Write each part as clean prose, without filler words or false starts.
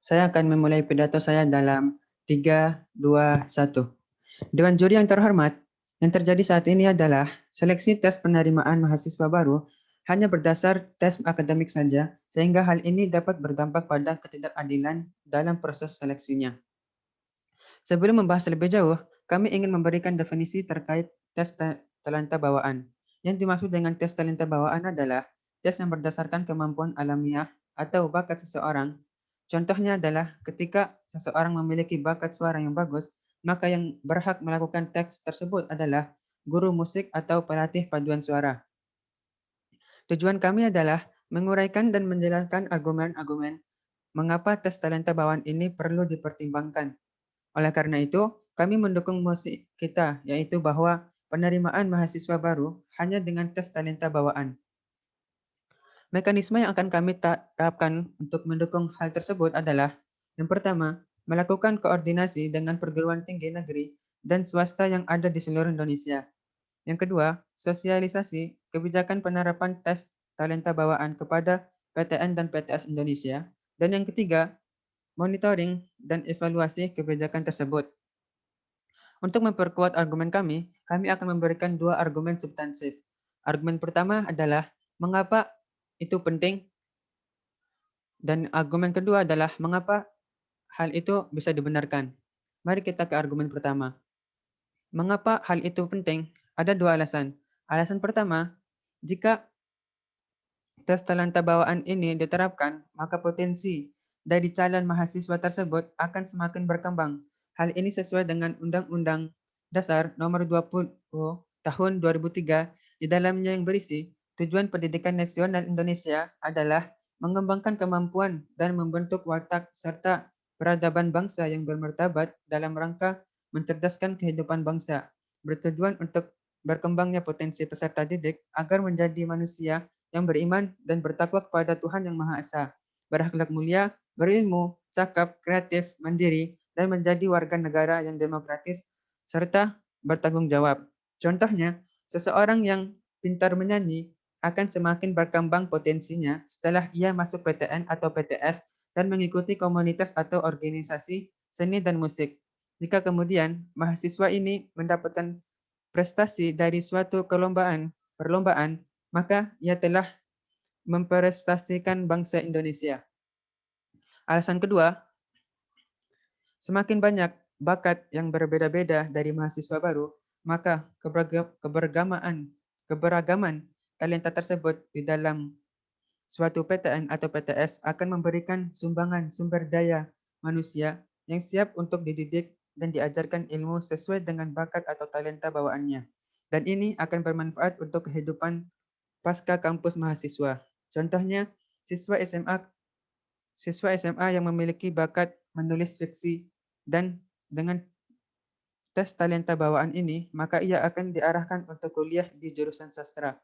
Saya akan memulai pidato saya dalam 3, 2, 1. Dewan juri yang terhormat, yang terjadi saat ini adalah seleksi tes penerimaan mahasiswa baru hanya berdasar tes akademik saja, sehingga hal ini dapat berdampak pada ketidakadilan dalam proses seleksinya. Sebelum membahas lebih jauh, kami ingin memberikan definisi terkait tes talenta bawaan. Yang dimaksud dengan tes talenta bawaan adalah tes yang berdasarkan kemampuan alamiah atau bakat seseorang. Contohnya adalah ketika seseorang memiliki bakat suara yang bagus, maka yang berhak melakukan tes tersebut adalah guru musik atau pelatih paduan suara. Tujuan kami adalah menguraikan dan menjelaskan argumen-argumen mengapa tes talenta bawaan ini perlu dipertimbangkan. Oleh karena itu, kami mendukung mosi kita, yaitu bahwa penerimaan mahasiswa baru hanya dengan tes talenta bawaan. Mekanisme yang akan kami terapkan untuk mendukung hal tersebut adalah yang pertama, melakukan koordinasi dengan perguruan tinggi negeri dan swasta yang ada di seluruh Indonesia. Yang kedua, sosialisasi kebijakan penerapan tes talenta bawaan kepada PTN dan PTS Indonesia. Dan yang ketiga, monitoring dan evaluasi kebijakan tersebut. Untuk memperkuat argumen kami akan memberikan dua argumen substansif. Argumen pertama adalah mengapa itu penting, dan argumen kedua adalah mengapa hal itu bisa dibenarkan. Mari kita ke argumen pertama. Mengapa hal itu penting? Ada dua alasan. Alasan pertama, jika tes talenta bawaan ini diterapkan, maka potensi dari calon mahasiswa tersebut akan semakin berkembang. Hal ini sesuai dengan Undang-Undang Dasar Nomor 20 Tahun 2003, di dalamnya yang berisi tujuan pendidikan nasional Indonesia adalah mengembangkan kemampuan dan membentuk watak serta peradaban bangsa yang bermartabat dalam rangka mencerdaskan kehidupan bangsa, bertujuan untuk berkembangnya potensi peserta didik agar menjadi manusia yang beriman dan bertakwa kepada Tuhan Yang Maha Esa, berakhlak mulia, berilmu, cakap, kreatif, mandiri, dan menjadi warga negara yang demokratis serta bertanggung jawab. Contohnya, seseorang yang pintar menyanyi akan semakin berkembang potensinya setelah ia masuk PTN atau PTS dan mengikuti komunitas atau organisasi seni dan musik. Jika kemudian mahasiswa ini mendapatkan prestasi dari suatu perlombaan, maka ia telah memprestasikan bangsa Indonesia. Alasan kedua, semakin banyak bakat yang berbeda-beda dari mahasiswa baru, maka keberagaman talenta tersebut di dalam suatu PTN atau PTS akan memberikan sumbangan sumber daya manusia yang siap untuk dididik dan diajarkan ilmu sesuai dengan bakat atau talenta bawaannya. Dan ini akan bermanfaat untuk kehidupan pasca kampus mahasiswa. Contohnya, siswa SMA siswa SMA yang memiliki bakat menulis fiksi dan dengan tes talenta bawaan ini, maka ia akan diarahkan untuk kuliah di jurusan sastra.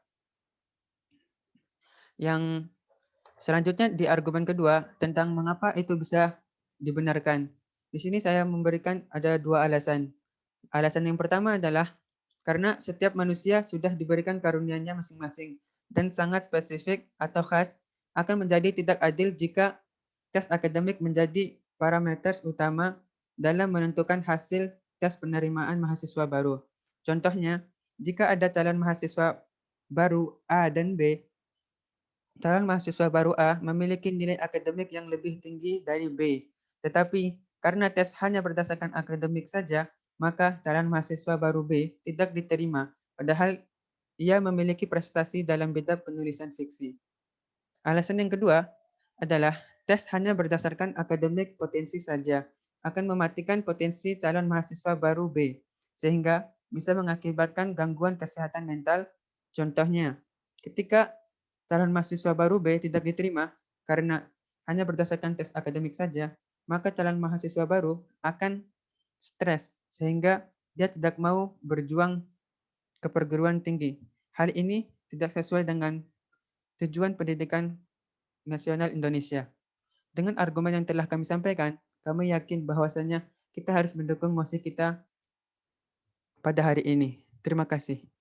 Yang selanjutnya di argumen kedua tentang mengapa itu bisa dibenarkan. Di sini saya memberikan ada dua alasan. Alasan yang pertama adalah karena setiap manusia sudah diberikan karunia-Nya masing-masing dan sangat spesifik atau khas, akan menjadi tidak adil jika tes akademik menjadi parameter utama dalam menentukan hasil tes penerimaan mahasiswa baru. Contohnya, jika ada calon mahasiswa baru A dan B, calon mahasiswa baru A memiliki nilai akademik yang lebih tinggi dari B. Tetapi karena tes hanya berdasarkan akademik saja, maka calon mahasiswa baru B tidak diterima, padahal ia memiliki prestasi dalam bidang penulisan fiksi. Alasan yang kedua adalah tes hanya berdasarkan akademik potensi saja, akan mematikan potensi calon mahasiswa baru B, sehingga bisa mengakibatkan gangguan kesehatan mental. Contohnya, ketika calon mahasiswa baru B tidak diterima karena hanya berdasarkan tes akademik saja, maka calon mahasiswa baru akan stres, sehingga dia tidak mau berjuang ke perguruan tinggi. Hal ini tidak sesuai dengan tujuan pendidikan nasional Indonesia. Dengan argumen yang telah kami sampaikan, kami yakin bahwasannya kita harus mendukung mosi kita pada hari ini. Terima kasih.